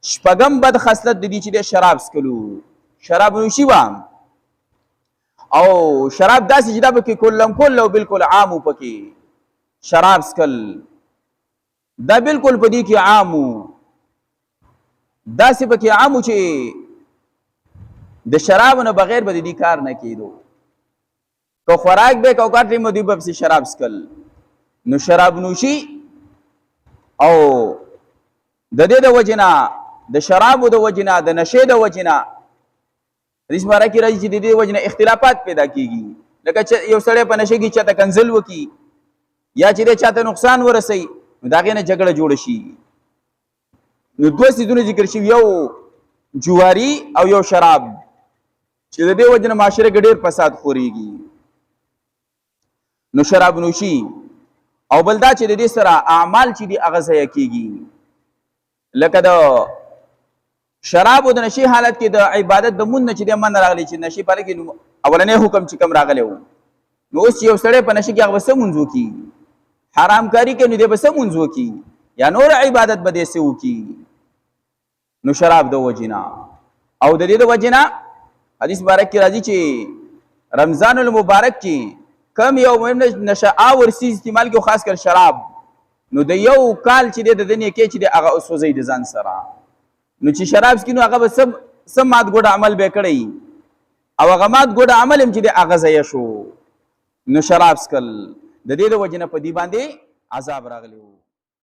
شپږم بد خصلت د دې چې د شراب څکلو، شراب نوشي وام او شراب داسې چې دا پکې کلم کل او بالکل عام پکې شراب څکل دا بالکل په دې کې عام داسې پکې عام چې د شراب نه بغیر به دې کار نه کېدو. که خوراک به کو کار ټیم دی به شراب څکل نو شراب نوشي او د دې د وجنا د شراب د وجنا د نشه د وجنا حدیث باره کې راځي چې د دې وجنا اختلافات پیدا کیږي، لکه یو سړی په نشه کې چاته کنزل وکي یا چې چاته نقصان ورسي نو دا غینه جګړه جوړ شي. نو دوه سيزونه ذکر شي، یو جواری او یو شراب چې د دې وجنه معاشره کې ډېر فساد خوريږي. نو شراب نوشي او بل دا چې د دې سره اعمال چې دي هغه ضایع کیږي، لکه د شراب او د نشي حالت کې د عبادت د مون چې د من راغلي چې نشي پاره کې اولنې حکم چې کم راغلی وو نو اوس یو سړی په نشي کې هغه وسه منځو کی حرام کاری کوي نو دې وسه منځو کی یا نور عبادت به دې سو کی. نو شراب د وجنا او د دې د وجنا حدیث مبارک کې راځي چې رمضان المبارک کې کم یو مهم نشه اور سیز استعمال کې خاص کر شراب نو د یو کال چې د دنیا کې چې د هغه اوسوزي د ځان سره نو چې شراب سکینو هغه سم مات ګډ عمل به کړی او هغه مات ګډ عمل هم چې د هغه ځای شو. نو شراب سکل د دې د وجنه په دی باندې عذاب راغلی.